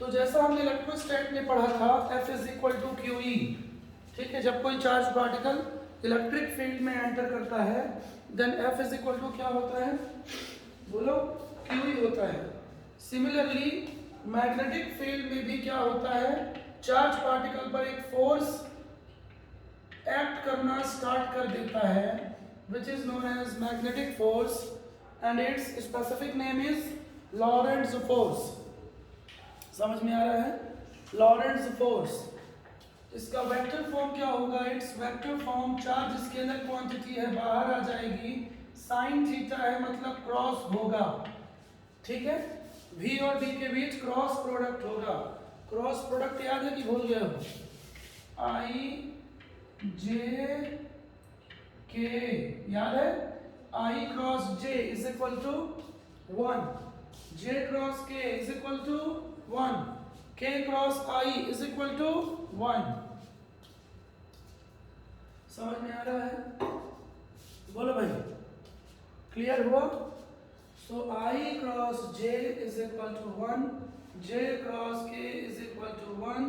तो जैसा हमने इलेक्ट्रोस्टैट में पढ़ा था F is equal to Q E, ठीक है, जब कोई चार्ज पार्टिकल इलेक्ट्रिक फील्ड में एंटर करता है then F is equal to क्या होता है, बोलो, क्यू ई होता है। सिमिलरली मैग्नेटिक फील्ड में भी क्या होता है, चार्ज पार्टिकल पर एक फोर्स एक्ट करना स्टार्ट कर देता है which is known as magnetic force and its specific name is Lorentz force. समझ में आ रहा है, लॉरेंट्ज फोर्स। इसका वेक्टर फॉर्म क्या होगा, इट्स वेक्टर फॉर्म, चार्ज इसके अंदर क्वांटिटी है बाहर आ जाएगी, साइन थीटा है मतलब क्रॉस होगा, ठीक है, v और d के बीच क्रॉस प्रोडक्ट होगा। क्रॉस प्रोडक्ट याद है कि भूल गए हो, i j k याद है, i cross j is equal to 1, j cross k is equal to 1, k cross i is equal to 1। समझ में आ रहा है, बोलो भाई, क्लियर हुआ? So i cross j is equal to 1, j cross k is equal to 1,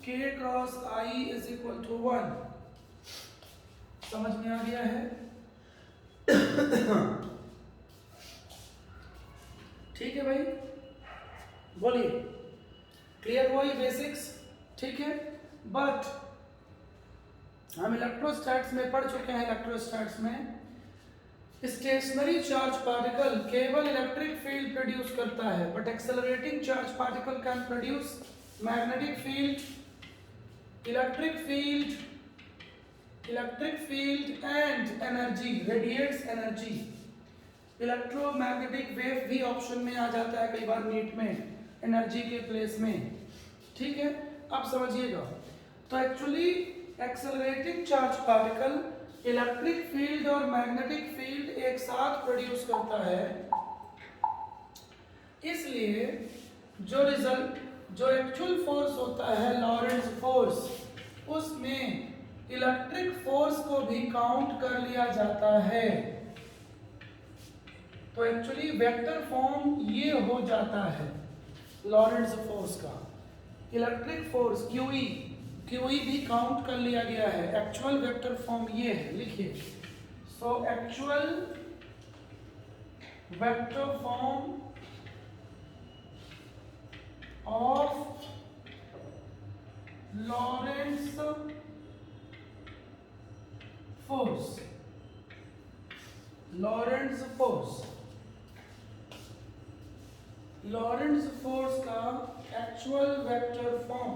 k cross i is equal to 1। समझ में आ गया है? ठीक है भाई, बोलिए, क्लियर हुआ ये बेसिक्स? ठीक है, बट हम इलेक्ट्रोस्टैट्स में पढ़ चुके हैं, इलेक्ट्रोस्टैट्स में स्टेशनरी चार्ज पार्टिकल केवल इलेक्ट्रिक फील्ड प्रोड्यूस करता है, but accelerating charge particle can produce magnetic field, electric field and energy, radiates energy. Electromagnetic wave भी ऑप्शन में आ जाता है कई बार नीट में, एनर्जी के प्लेस में, ठीक है। अब समझिएगा, तो actually accelerating charge particle electric field और मैग्नेटिक फील्ड एक साथ प्रोड्यूस करता है, इसलिए जो एक्चुअल फोर्स होता है लॉरेंट्ज फोर्स, उसमें इलेक्ट्रिक फोर्स को भी काउंट कर लिया जाता है। तो एक्चुअली वेक्टर फॉर्म ये हो जाता है लॉरेंट्ज फोर्स का, इलेक्ट्रिक फोर्स क्यूई भी काउंट कर लिया गया है। एक्चुअल वेक्टर फॉर्म ये है, लिखिए, so actual vector form of Lorentz force, Lorentz force का एक्चुअल वेक्टर फॉर्म,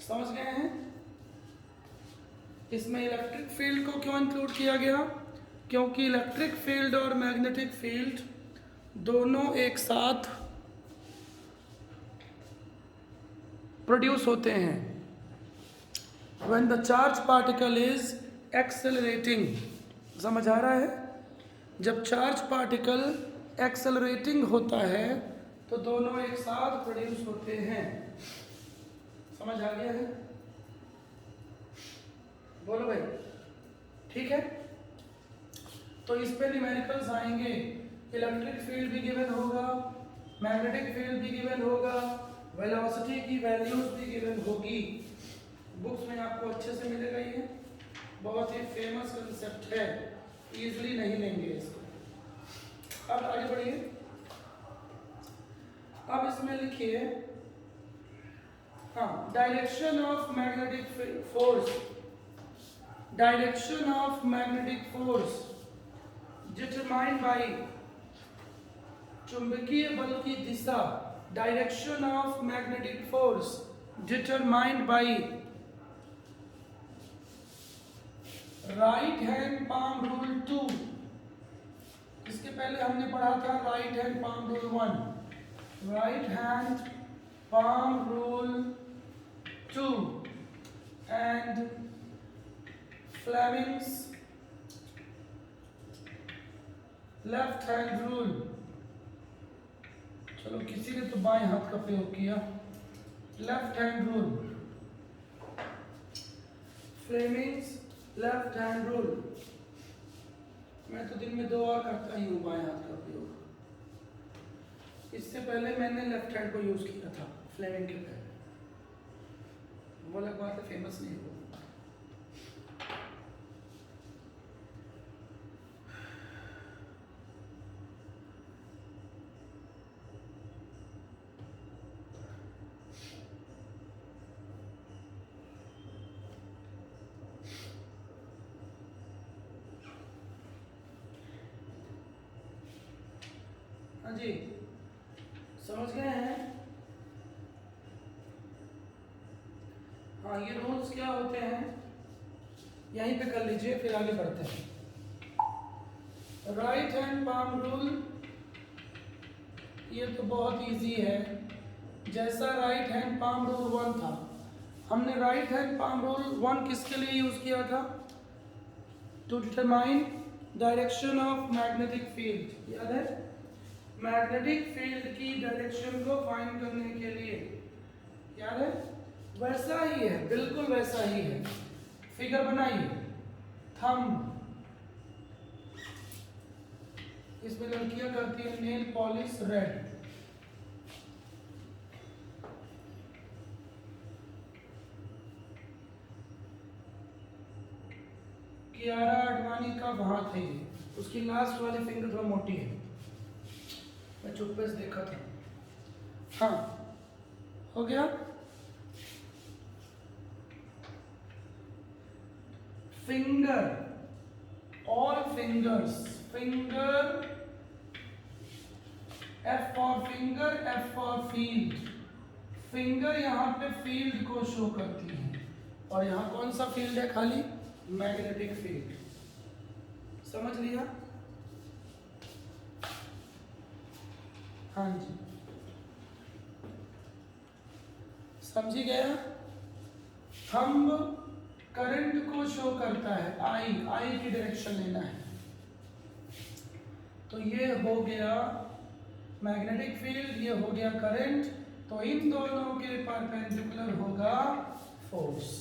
समझ गए हैं? इसमें इलेक्ट्रिक फील्ड को क्यों इंक्लूड किया गया, क्योंकि इलेक्ट्रिक फील्ड और मैग्नेटिक फील्ड दोनों एक साथ प्रोड्यूस होते हैं when the charge particle is accelerating। समझ आ रहा है, जब चार्ज पार्टिकल एक्सेलरेटिंग होता है तो दोनों एक साथ प्रोड्यूस होते हैं। समझ आ गया है, बोलो भाई, ठीक है। तो इस पे न्यूमेरिकल्स आएंगे, इलेक्ट्रिक फील्ड भी गिवन होगा, मैग्नेटिक फील्ड भी गिवन होगा, वेलोसिटी की वैल्यूज भी गिवन होगी। बुक्स में आपको अच्छे से मिलेगा, ये बहुत ही फेमस कंसेप्ट है, इजीली नहीं लेंगे इसको। अब आगे बढ़िए, अब इसमें लिखिए, हाँ, direction of magnetic force, direction of magnetic force determined by, चुंबकीय बल की दिशा, direction of magnetic force determined by right hand palm rule 2। इसके पहले हमने पढ़ा था right hand palm rule 1, right hand palm rule 2 and Fleming's left hand rule. चलो, किसी ने तो बाएं हाथ का प्रयोग किया, left hand rule, Fleming's left hand rule. मैं तो दिन में 2 बार करता ही हूँ बाएं हाथ का प्रयोग। इससे पहले मैंने लेफ्ट हैंड को यूज किया था फ्लेमिंग के पहले, वो अलग बात है, फेमस नहीं है वो। हाँ जी, समझ गए हैं? हाँ, ये रूल्स क्या होते हैं यहीं पे कर लीजिए, फिर आगे बढ़ते हैं। राइट हैंड पाम रूल, ये तो बहुत इजी है। जैसा राइट हैंड पाम रूल 1 था, हमने राइट हैंड पाम रूल 1 किसके लिए यूज किया था? To determine direction of magnetic field, याद है? मैग्नेटिक फील्ड की डायरेक्शन को फाइंड करने के लिए, याद है? वैसा ही है, बिल्कुल वैसा ही है। फिगर बनाइए, थंब, इसमें लड़कियां करती है nail polish red, Kiara Advani का हाथ है ये, उसकी लास्ट वाली फिंगर थोड़ा मोटी है, मैं चुप्पे से देखा था। हाँ, हो गया? Finger, all fingers, finger, F for finger, F for field. Finger यहाँ पे फील्ड को शो करती है, और यहाँ कौन सा फील्ड है? खाली मैग्नेटिक फील्ड। समझ लिया? हाँ जी, समझी गया? थंब करंट को शो करता है, आई की डायरेक्शन लेना है, तो ये हो गया मैग्नेटिक फील्ड, ये हो गया करंट, तो इन दोनों के परपेंडिकुलर होगा फोर्स।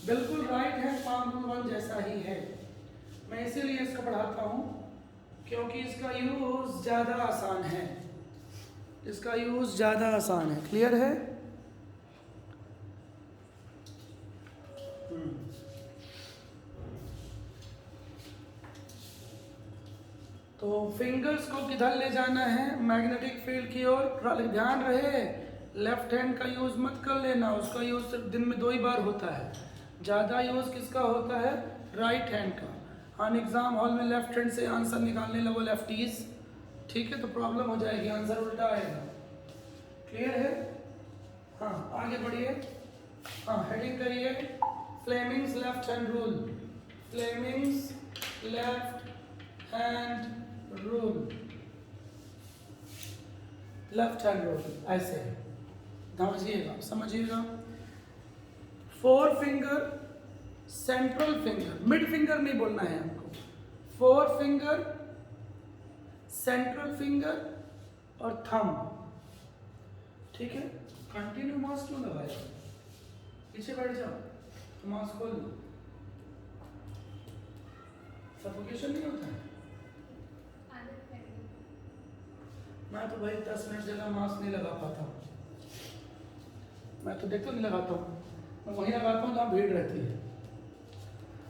बिल्कुल राइट हैंड पाम रूल 1 जैसा ही है। मैं इसीलिए इसको पढ़ाता हूँ क्योंकि इसका यूज ज़्यादा आसान है, इसका यूज ज़्यादा आसान है। क्लियर है? तो फिंगर्स को किधर ले जाना है? मैग्नेटिक फील्ड की ओर। ध्यान रहे, लेफ्ट हैंड का यूज मत कर लेना, उसका यूज सिर्फ दिन में 2 ही बार होता है। ज़्यादा यूज किसका होता है? राइट हैंड का। हाँ, एग्जाम हॉल में लेफ्ट हैंड से आंसर निकालने लगो लेफ्टीज, ठीक है, तो प्रॉब्लम हो जाएगी, आंसर उल्टा आएगा। क्लियर है? हाँ, आगे बढ़िए। हाँ, हेडिंग करिए, Fleming's left hand rule, Fleming's left hand rule, left hand rule ऐसे समझिएगा, समझिएगा। 4 finger, central finger, mid finger नहीं बोलना है हमको, 4 फिंगर, सेंट्रल फिंगर और थंब, ठीक है। कंटिन्यू मास्क क्यों लगाया? पीछे बैठ जाओ, तो मास्क खोल लो, सफोकेशन नहीं होता है। मैं तो भाई 10 मिनट जगह मास्क नहीं लगा पाता, मैं तो देखो नहीं लगाता हूँ, मैं वहीं लगाता हूँ जहाँ भीड़ रहती है,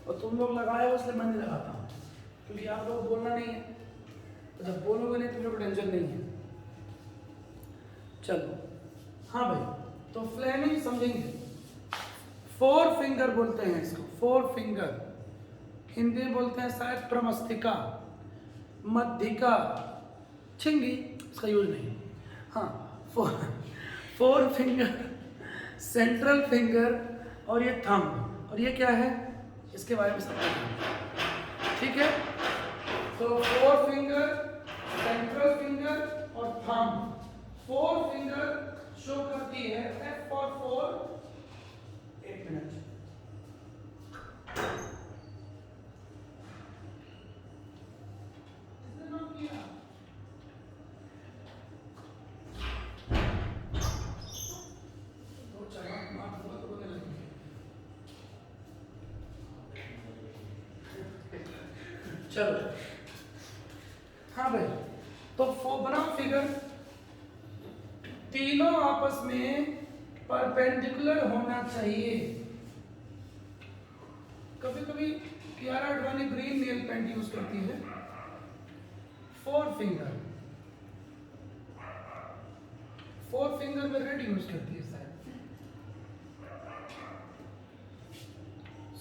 और तुम लोग लगाए हो इसलिए मैं नहीं लगाता हूँ, क्योंकि आप लोग बोलना नहीं है, तो जब बोलोगे नहीं तुम लोग टेंशन नहीं है। चलो, हाँ भाई, तो फ्लेमिंग समझेंगे। 4 फिंगर बोलते हैं इसको, 4 फिंगर, हिंदी में बोलते हैं शायद प्रमस्तिका, मध्यिका, छिंगी, इसका यूज नहीं। हाँ, 4 फिंगर, सेंट्रल फिंगर और ये थंब, और ये क्या है इसके बारे में समझेंगे, ठीक है। तो 4 फिंगर, सेंट्रल फिंगर और थंब, 4 फिंगर शो करती है F फॉर 4। 1 मिनट, चलो। हाँ भाई, तो बनाओ फिगर, तीनों आपस में परपेंडिकुलर होना चाहिए। कभी कभी Kiara Advani green nail paint use करती है। 4 फिंगर में रेड यूज करती है शायद।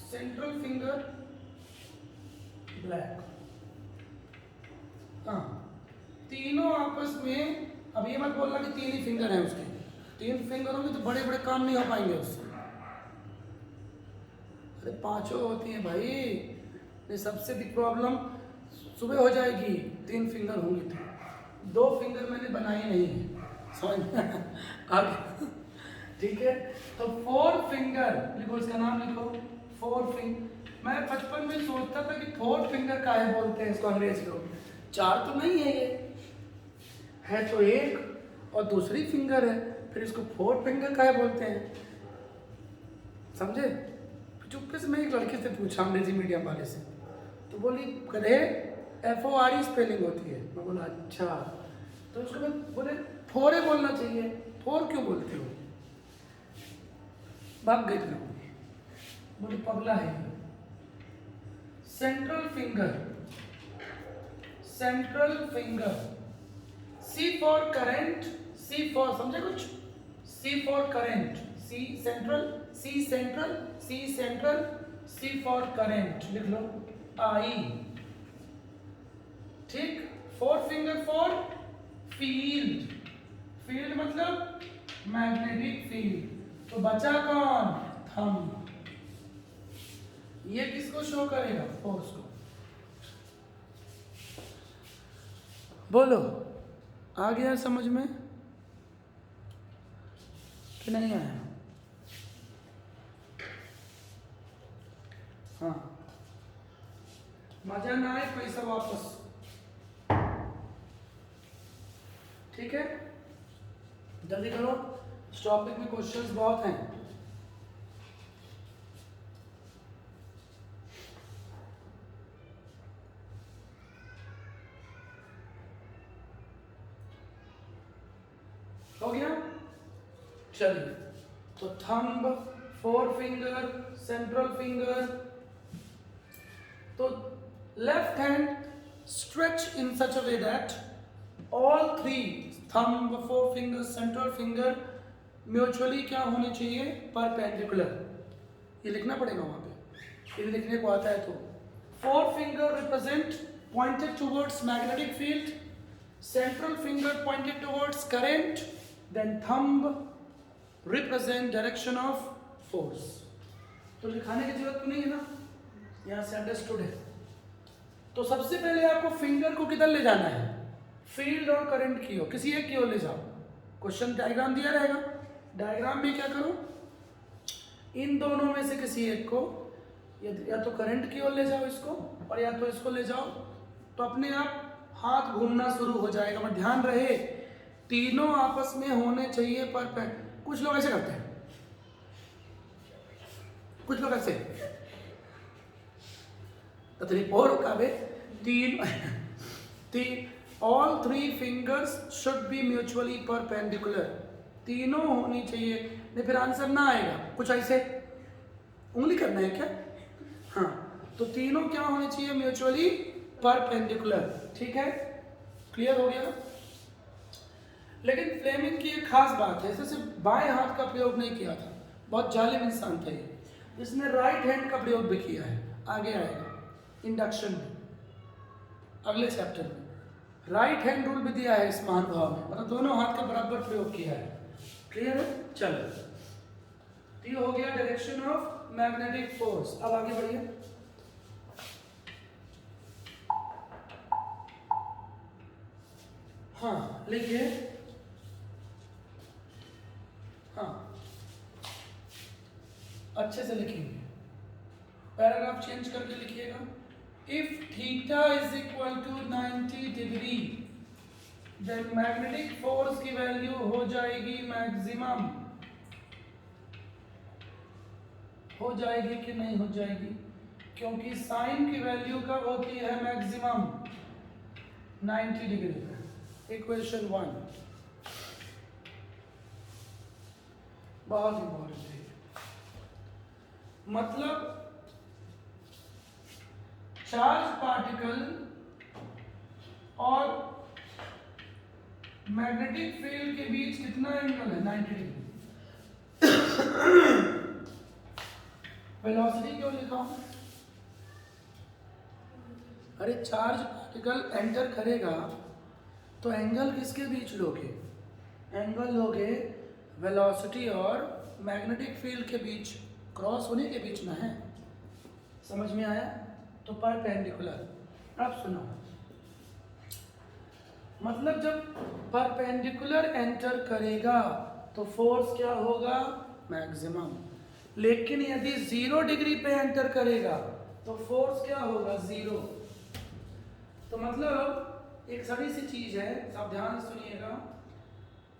Central finger black. हाँ, तीनों आपस में, अब ये मत बोलना कि 3 ही फिंगर हैं उसके। 3 फिंगर होंगे तो बड़े बड़े काम नहीं हो पाएंगे उससे। अरे 5 होती हैं भाई। ये सबसे बिग प्रॉब्लम सुबह हो जाएगी 3 फिंगर होंगी तो। 2 फिंगर मैंने बनाई नहीं है, समझ आगे। ठीक है, तो 4 फिंगर लिखो, इसका नाम लिखो 4 फिंगर। मैं बचपन में सोचता था कि 4 फिंगर काहे बोलते हैं इसको अंग्रेज लोग। 4 तो नहीं है, ये है तो 1 और दूसरी फिंगर है, फिर इसको 4 फिंगर काहे बोलते हैं, समझे। चुपके से मैं एक लड़के से पूछा अंग्रेजी मीडियम वाले से, तो बोली कहे FORE स्पेलिंग होती है। मैं बोला अच्छा, तो उसको मैं बोले 4 बोलना चाहिए, 4 क्यों बोलते हो। भाग गई थी, बोले पगला है। Central finger C for current, C for, समझे कुछ, C for current, C central, C for current लिख लो, I। ठीक, 4 फिंगर फॉर फील्ड मतलब मैग्नेटिक फील्ड। तो बचा कौन, थंब। ये किसको शो करेगा, फोर्स को। बोलो, आ गया समझ में कि नहीं आया। हाँ, मजा ना आए पैसा वापस। ठीक है, जल्दी करो, इस टॉपिक में क्वेश्चंस बहुत हैं। हो गया, चलिए। तो थंब, 4 फिंगर, सेंट्रल फिंगर। तो left hand stretch in such a way that all 3 thumb, 4 fingers, central finger mutually क्या होने चाहिए, परपेंडिकुलर। ये लिखना पड़ेगा वहां पे, ये लिखने को आता है तो। 4 finger represent pointed towards magnetic field, central finger pointed towards current, then thumb represent direction of force। तो लिखाने की जरूरत तो नहीं है ना, यहाँ से अंडरस्टूड है। तो सबसे पहले आपको फिंगर को किधर ले जाना है, फील्ड और करंट की ओर, किसी एक की ओर ले जाओ। क्वेश्चन डायग्राम दिया रहेगा, डायग्राम में क्या करो, इन दोनों में से किसी एक को, या तो करंट की ओर ले जाओ इसको, और या तो इसको ले जाओ, तो अपने आप हाथ घूमना शुरू हो जाएगा। मगर ध्यान रहे तीनों आपस में होने चाहिए परफेक्ट। कुछ लोग ऐसे करते हैं, कुछ लोग ऐसे तीन all 3 fingers should be mutually perpendicular। तीनों होनी चाहिए, नहीं फिर आंसर ना आएगा। कुछ ऐसे उंगली करना है क्या, हाँ, तो तीनों क्या होने चाहिए, म्यूचुअली परपेंडिकुलर। ठीक है, क्लियर हो गया। लेकिन फ्लेमिंग की एक खास बात है, इसने सिर्फ बाएं हाथ का प्रयोग नहीं किया था, बहुत जालिम इंसान था ये, इसने राइट हैंड का प्रयोग भी किया है। आगे आएगा इंडक्शन में, अगले चैप्टर में राइट हैंड रूल भी दिया है इस महानुभाव में, मतलब दोनों हाथ का बराबर प्रयोग किया है। क्लियर है, चलो, ये हो गया डायरेक्शन ऑफ मैग्नेटिक फोर्स। अब आगे बढ़िए। हाँ लिखिए, हाँ अच्छे से लिखेंगे, पैराग्राफ चेंज करके लिखिएगा। If theta is equal to 90 degree then magnetic force की वैल्यू हो जाएगी मैक्सिमम। हो जाएगी कि नहीं हो जाएगी, क्योंकि साइन की वैल्यू कब होती है, मैक्सिमम 90 डिग्री। इक्वेशन 1, बहुत इंपॉर्टेंट है। मतलब चार्ज पार्टिकल और मैग्नेटिक फील्ड के बीच कितना एंगल है? 90 डिग्री। वेलोसिटी क्यों लिखा हूं? अरे चार्ज पार्टिकल एंटर करेगा तो एंगल किसके बीच लोगे? एंगल लोगे वेलोसिटी और मैग्नेटिक फील्ड के बीच, क्रॉस होने के बीच ना है। समझ में आया? तो परपेंडिकुलर। अब सुनो, मतलब जब परपेंडिकुलर एंटर करेगा तो फोर्स क्या होगा? मैक्सिमम। लेकिन यदि 0 डिग्री पे एंटर करेगा तो फोर्स क्या होगा? 0। तो मतलब एक सभी सी चीज है, आप ध्यान से सुनिएगा।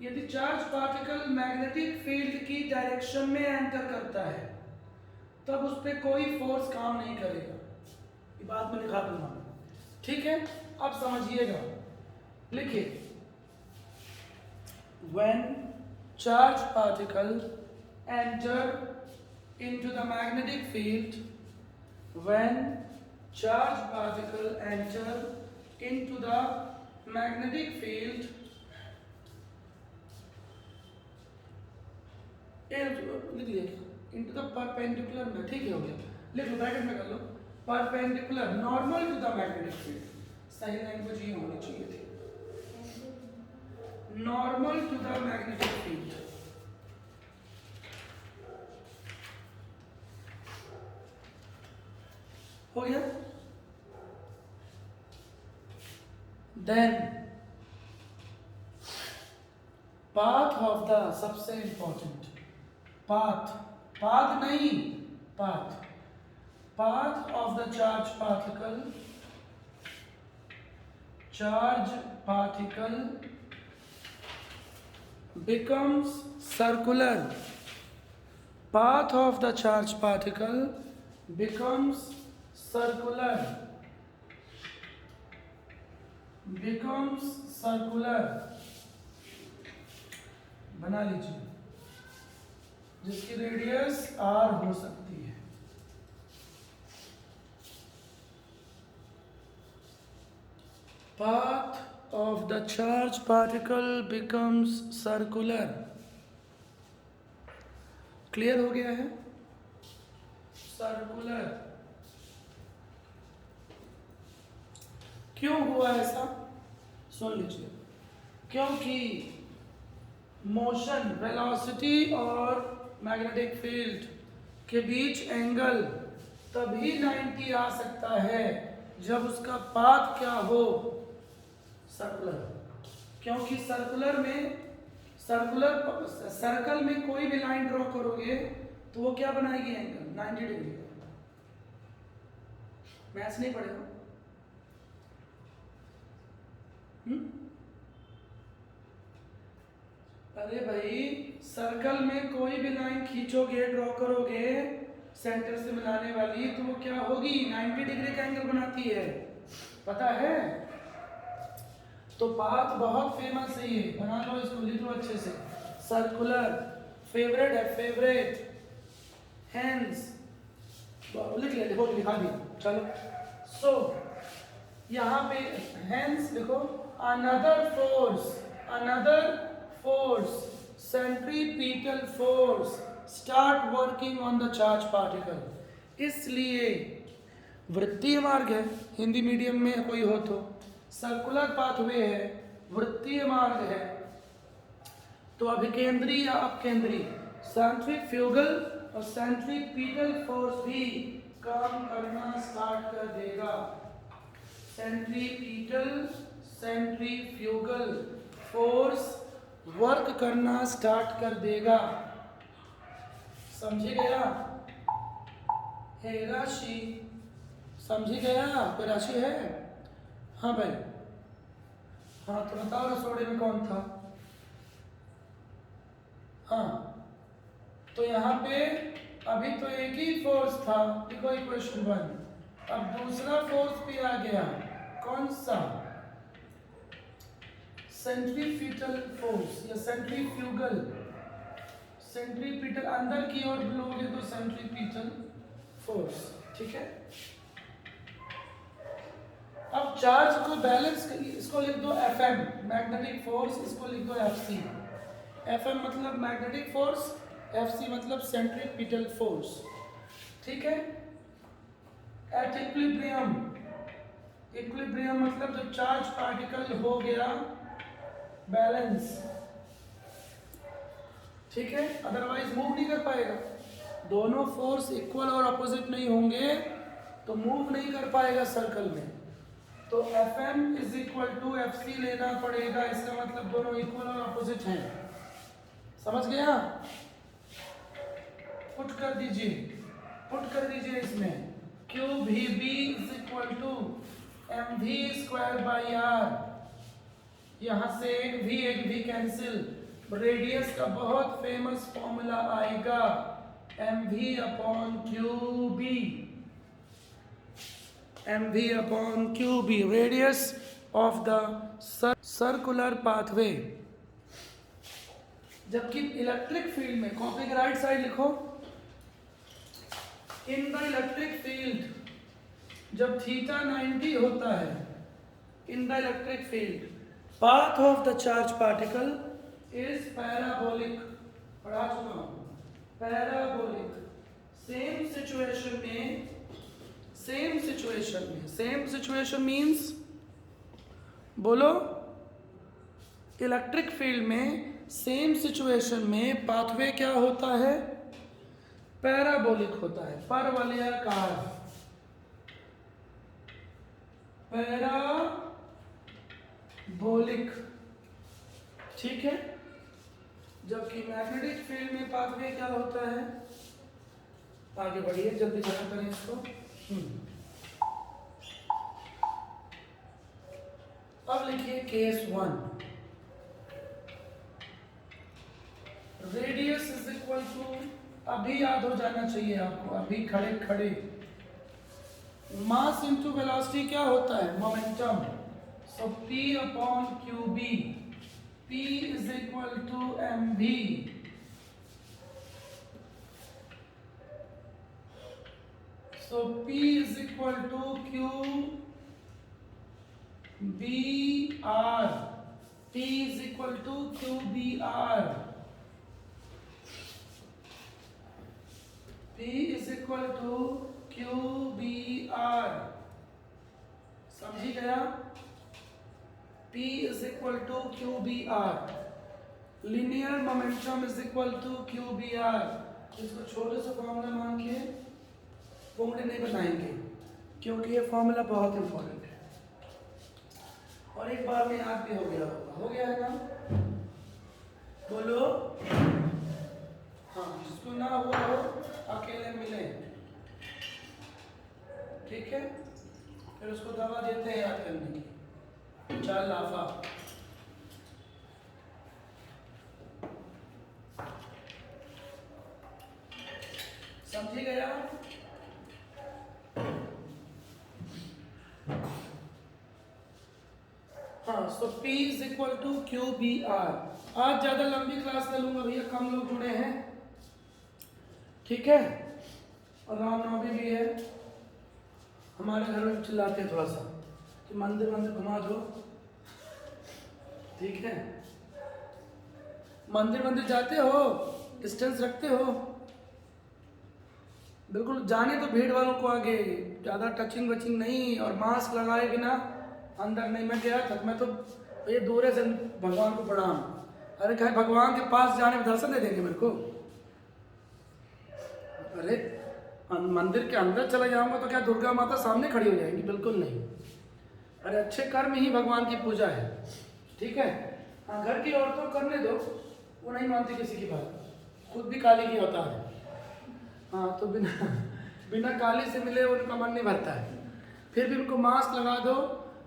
यदि चार्ज पार्टिकल मैग्नेटिक फील्ड की डायरेक्शन में एंटर करता है तब उस पर कोई फोर्स काम नहीं करेगा। ये बात मैं लिखा दूंगा, ठीक है? अब समझिएगा, लिखिए। When charge particle enter into the magnetic field, when charge particle enter into the magnetic field, लिख लिया into the perpendicular में, ठीक है? हो गया, लिख लो, ब्रैकेट में कर लो। Perpendicular, normal to the magnetic field. सही लैंग्वेज ये होनी चाहिए थी, normal to the magnetic field. हो गया? देन पाथ ऑफ द, सबसे इंपॉर्टेंट पाथ, पाथ नहीं, path, path of the charge particle becomes circular. Path of the charge particle becomes circular, बना लीजिए, जिसकी रेडियस r हो सकती है। Path of the charge particle becomes circular. Clear हो गया है? सर्कुलर। क्यों हुआ ऐसा? सुन लीजिए। क्योंकि मोशन, वेलोसिटी और मैग्नेटिक फील्ड के बीच एंगल तभी 90 आ सकता है जब उसका पाथ क्या हो? सर्कुलर। क्योंकि सर्कुलर सर्कल में कोई भी लाइन ड्रॉ करोगे तो वो क्या बनाएगी? Angle 90 degree. मैथ्स नहीं पढ़ेगा? अरे भाई, सर्कल में कोई भी लाइन खींचोगे, ड्रॉ करोगे सेंटर से मिलाने वाली, तो वो क्या होगी? 90 डिग्री का एंगल बनाती है, पता है? तो पाथ बहुत फेमस है ये, बना लो इसको, लिख लो अच्छे से। सर्कुलर, फेवरेट है, फेवरेट, हैंड्स, लिख लिया, देखो लिखा दिया, चलो। सो यहाँ पे हैंड्स लिखो। Another force, centripetal force start working on the charge particle. इसलिए वृत्तीय मार्ग है, हिंदी मीडियम में कोई हो तो, सर्कुलर पाथवे है, वृत्तीय मार्ग है, तो अभिकेंद्री या अपकेंद्री, सेंट्रीफ्यूगल और सेंट्रीपिटल फोर्स भी काम करना स्टार्ट कर देगा। सेंट्रीफ्यूगल फोर्स वर्क करना स्टार्ट कर देगा। समझी गया? हे राशि, समझी गया? कोई राशि है? हाँ भाई, हाँ तो बताओ रसोड़े में कौन था? हाँ, तो यहाँ पे अभी तो एक ही फोर्स था, देखो इक्वेशन 1। अब दूसरा फोर्स भी आ गया, कौन सा? सेंट्रीफ्यूगल फोर्स या सेंट्रीफ्यूगल सेंट्रीपिटल, अंदर की ओर लोगे तो सेंट्रीपिटल फोर्स, ठीक है। अब चार्ज को बैलेंस, इसको लिख दो Fm मैग्नेटिक फोर्स, इसको लिख दो Fc। Fm मतलब मैग्नेटिक फोर्स, Fc मतलब सेंट्रीपिटल फोर्स, ठीक है। एट इक्विलिब्रियम, इक्विलिब्रियम मतलब जब चार्ज पार्टिकल हो गया बैलेंस, ठीक है, अदरवाइज मूव नहीं कर पाएगा। दोनों फोर्स इक्वल और अपोजिट नहीं होंगे तो मूव नहीं कर पाएगा सर्कल में। तो Fm is equal to Fc लेना पड़ेगा, इसका मतलब दोनों इक्वल और अपोजिट हैं। समझ गया? पुट कर दीजिए, पुट कर दीजिए इसमें QVB is equal to mv square by r। यहां से एक v कैंसिल, रेडियस का बहुत फेमस फॉर्मूला आएगा mv upon QB, mv upon QB, radius of the circular pathway. जबकि इलेक्ट्रिक फील्ड में, कॉपी के राइट साइड लिखो, इन द इलेक्ट्रिक फील्ड जब थीटा 90 होता है, in the electric field path of the charge particle is parabolic, पढ़ा चुका हूं, पैराबोलिक। सेम सिचुएशन में, सेम सिचुएशन में, सेम सिचुएशन मीन्स बोलो, इलेक्ट्रिक फील्ड में सेम सिचुएशन में पाथवे क्या होता है? पैराबोलिक होता है, परवलयाकार, पैराबोलिक, ठीक है। जबकि मैग्नेटिक फील्ड में पाथवे क्या होता है? आगे बढ़िए, जल्दी खत्म करें इसको। अब लिखिए case 1, radius is equal to, अभी याद हो जाना चाहिए आपको, अभी खड़े खड़े, मास इंटू वेलोसिटी क्या होता है? Momentum. So P upon QB, P is equal to mv, so P is equal to QBR, P is equal to QBR, P is equal to QBR, समझी गया? P is equal to QBR, linear momentum is equal to QBR। इसको छोटे से formula मान के फॉर्मूले नहीं बनाएंगे, क्योंकि ये फॉर्मूला बहुत इंपॉर्टेंट है और एक बार में याद भी हो गया होगा। हो गया है ना? बोलो हाँ, जिसको ना हुआ हो अकेले मिले, ठीक है। फिर उसको दवा देते हैं याद करने की, चार लाफा। समझी गया? हाँ, so P is equal to QBR। आज ज्यादा लंबी क्लास कर लूंगा भैया, कम लोग जुड़े हैं, ठीक है। और रामनवमी भी है, हमारे घर में चिल्लाते हैं थोड़ा सा कि मंदिर मंदिर घुमा दो, ठीक है। मंदिर मंदिर जाते हो, डिस्टेंस रखते हो, बिल्कुल जाने तो भीड़ वालों को आगे, ज़्यादा टचिंग वचिंग नहीं, और मास्क लगाए बिना अंदर नहीं। मैं गया था, मैं तो ये दूर से भगवान को प्रणाम, अरे कहे भगवान के पास जाने में दर्शन दे देंगे मेरे को? अरे मंदिर के अंदर चला जाऊंगा तो क्या दुर्गा माता सामने खड़ी हो जाएंगी? बिल्कुल नहीं। अरे अच्छे कर्म ही भगवान की पूजा है, ठीक है। हाँ, घर की औरतों करने दो, वो नहीं मानती किसी की बात, खुद भी काली की होता है। हाँ, तो बिना काली से मिले उनका मन नहीं भरता है। फिर भी उनको मास्क लगा दो,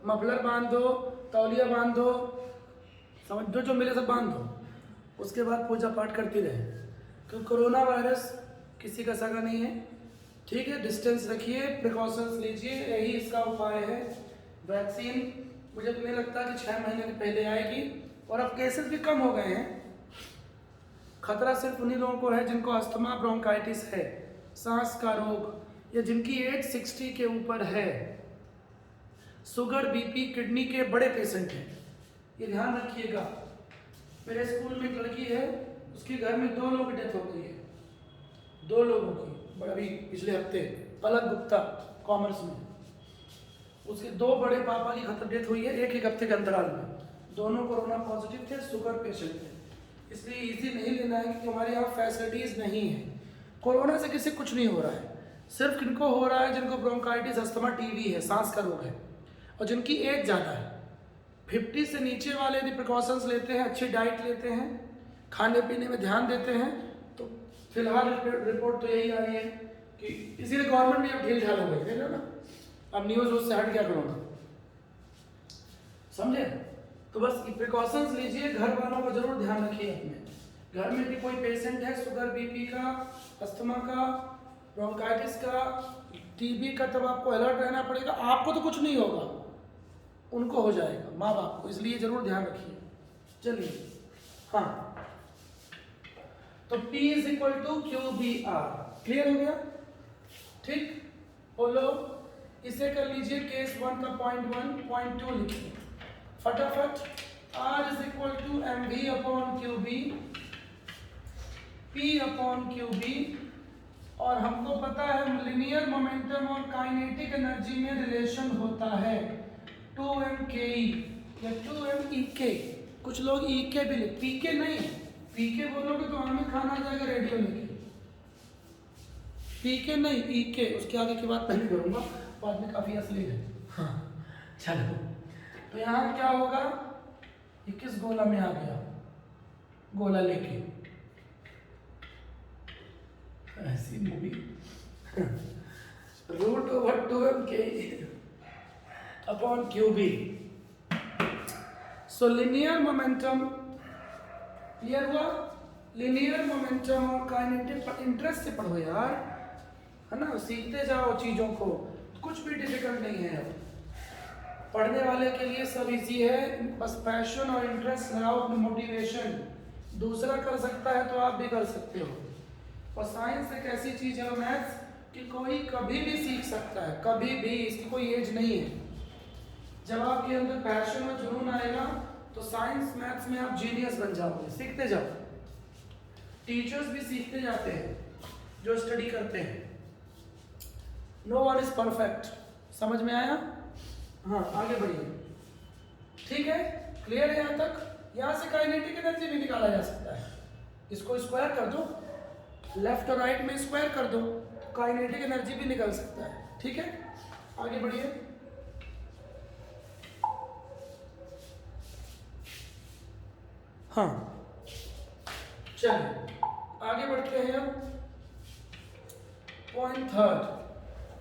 मफलर बांध दो, तौलिया बांध दो, समझ दो, जो मिले सब बांध दो, उसके बाद पूजा पाठ करती रहे, क्योंकि कोरोना वायरस किसी का सगा नहीं है, ठीक है। डिस्टेंस रखिए, प्रिकॉशंस लीजिए, यही इसका उपाय है। वैक्सीन मुझे तो नहीं लगता कि 6 महीने के पहले आएगी, और अब केसेस भी कम हो गए हैं, खतरा सिर्फ उन्हीं लोगों को है जिनको अस्थमा ब्रोंकाइटिस है, सांस का रोग, या जिनकी एज 60 के ऊपर है, शुगर बीपी किडनी के बड़े पेशेंट हैं। ये ध्यान रखिएगा। मेरे स्कूल में एक लड़की है, उसके घर में 2 लोगों की डेथ हो गई है, 2 लोगों की, अभी पिछले हफ्ते। पलक गुप्ता कॉमर्स में, उसके 2 बड़े पापा की डेथ हुई है एक हफ्ते के अंतराल में। दोनों कोरोना पॉजिटिव थे, शुगर पेशेंट थे। इसलिए इजी नहीं लेना है कि हमारे यहाँ फैसिलिटीज़ नहीं है। कोरोना से किसी कुछ नहीं हो रहा है, सिर्फ किनको हो रहा है जिनको ब्रोंकाइटिस, अस्थमा, टीबी है, सांस का रोग है, और जिनकी एज ज़्यादा है। 50 से नीचे वाले यदि प्रिकॉशंस लेते हैं, अच्छी डाइट लेते हैं, खाने पीने में ध्यान देते हैं, तो फिलहाल रिपोर्ट तो यही आ रही है कि इसीलिए गवर्नमेंट भी अब ढील ढाल हो गई है ना। अब न्यूज़ उससे हट क्या करूँगा, समझे? तो बस प्रिकॉशंस लीजिए, घर वालों का जरूर ध्यान रखिए। अपने घर में भी कोई पेशेंट है शुगर बीपी का, अस्थमा का, ब्रोंकाइटिस का, टीबी का, तब आपको अलर्ट रहना पड़ेगा। आपको तो कुछ नहीं होगा, उनको हो जाएगा, माँ बाप को, इसलिए जरूर ध्यान रखिए। चलिए, हाँ, तो P = QBR, क्लियर हो गया? ठीक, बोलो, इसे कर लीजिए केस 1 का पॉइंट 1, पॉइंट 2 लिखिए फटाफट। R = MV/QB, P/QB, और हमको पता है लिनियर मोमेंटम और काइनेटिक एनर्जी में रिलेशन होता है 2mKE या 2mEK। कुछ लोग EK भी लिख, PK नहीं, PK बोलोगे तो हमें खाना जाएगा रेडियो लेके। PK नहीं, EK, उसके आगे की बात नहीं करूंगा, बाद में काफी असली है। हाँ, चलो, तो यहाँ क्या होगा, ये किस गोला में आ गया, गोला लेके, ऐसी मूवी √2mK/QB। सो लिनियर मोमेंटम, क्लियर हुआ? लिनियर मोमेंटम और काइनेटिक इंटरेस्ट से पढ़ो यार, है ना, सीखते जाओ चीजों को, कुछ भी डिफिकल्ट नहीं है। पढ़ने वाले के लिए सब इजी है, बस पैशन और इंटरेस्ट लगाओ, मोटिवेशन। दूसरा कर सकता है तो आप भी कर सकते हो। और साइंस एक ऐसी चीज है, मैथ्स, कि कोई कभी भी सीख सकता है, कभी भी, इसकी कोई एज नहीं है। जब आपके अंदर पैशन और जुनून आएगा तो साइंस मैथ्स में आप जीनियस बन जाओगे। सीखते जाओ, टीचर्स भी सीखते जाते हैं जो स्टडी करते हैं। नो वन इज परफेक्ट, समझ में आया? हाँ, आगे बढ़िए, ठीक है, क्लियर है यहाँ तक? यहाँ से काइनेटिक एनर्जी भी निकाला जा सकता है। इसको स्क्वायर कर दो, लेफ्ट और राइट में स्क्वायर कर दो, काइनेटिक एनर्जी भी निकल सकता है। ठीक है, आगे बढ़िए। हाँ, चलिए आगे बढ़ते हैं। पॉइंट 3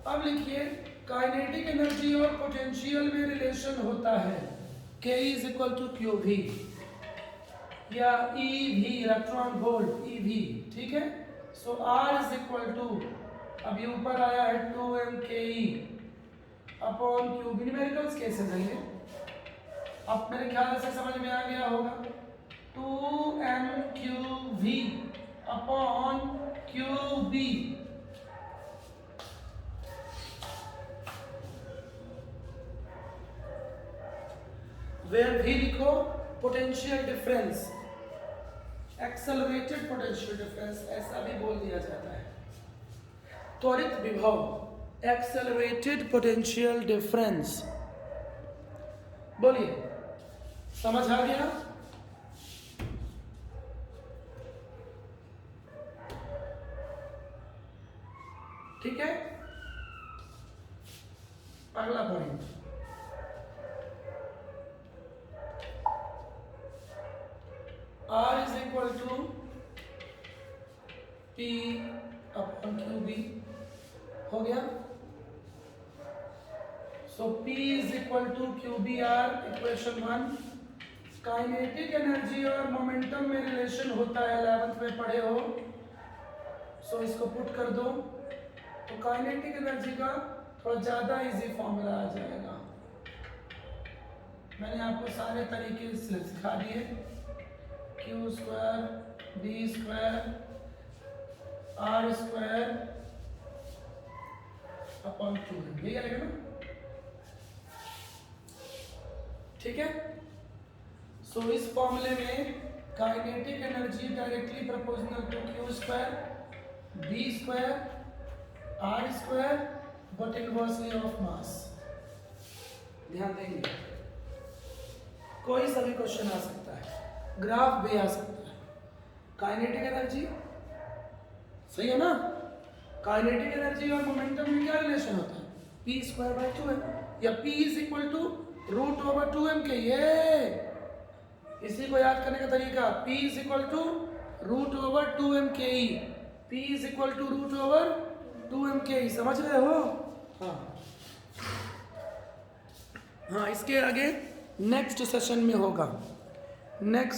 अब लिखिए, काइनेटिक एनर्जी और पोटेंशियल में रिलेशन होता है K = QV या EV, इलेक्ट्रॉन वोल्ट, EV, ठीक है। सो R = अभी ऊपर आया है 2mKE/QB, न्यूमेरिकल्स कैसे चाहिए, अब मेरे ख्याल से समझ में आ गया होगा। 2mQV/QB, वेयर भी लिखो potential difference, accelerated potential difference, ऐसा भी बोल दिया जाता है। त्वरित विभव, एक्सेलरेटेड पोटेंशियल डिफरेंस, बोलिए, समझ आ गया? ठीक है, अगला पॉइंट, R = P/QB हो गया। सो P = QBR, equation 1। Kinetic energy और मोमेंटम में रिलेशन होता है, 11th में पढ़े हो। सो इसको पुट कर दो, तो काइनेटिक एनर्जी का थोड़ा ज़्यादा इजी फॉर्मूला आ जाएगा। मैंने आपको सारे तरीके से सिखा दिए, Q² B square R square upon 2m, यही आएगा ना? ठीक है। सो इस फॉर्मूले में kinetic energy directly proportional to Q square B square R square but inversely of mass. ध्यान देंगे, कोई सा भी क्वेश्चन आ सकता है, ग्राफ भी आ सकता है। काइनेटिक एनर्जी सही है ना? काइनेटिक एनर्जी और मोमेंटम में क्या रिलेशन होता है? पी स्क्वायर बाय 2m या P is equal to root over 2m के। ये इसी को याद करने का तरीका, P is equal to root over 2m के E. P is equal to root over 2m के ई, समझ रहे हो? हाँ, इसके आगे नेक्स्ट सेशन में होगा। नेक्स्ट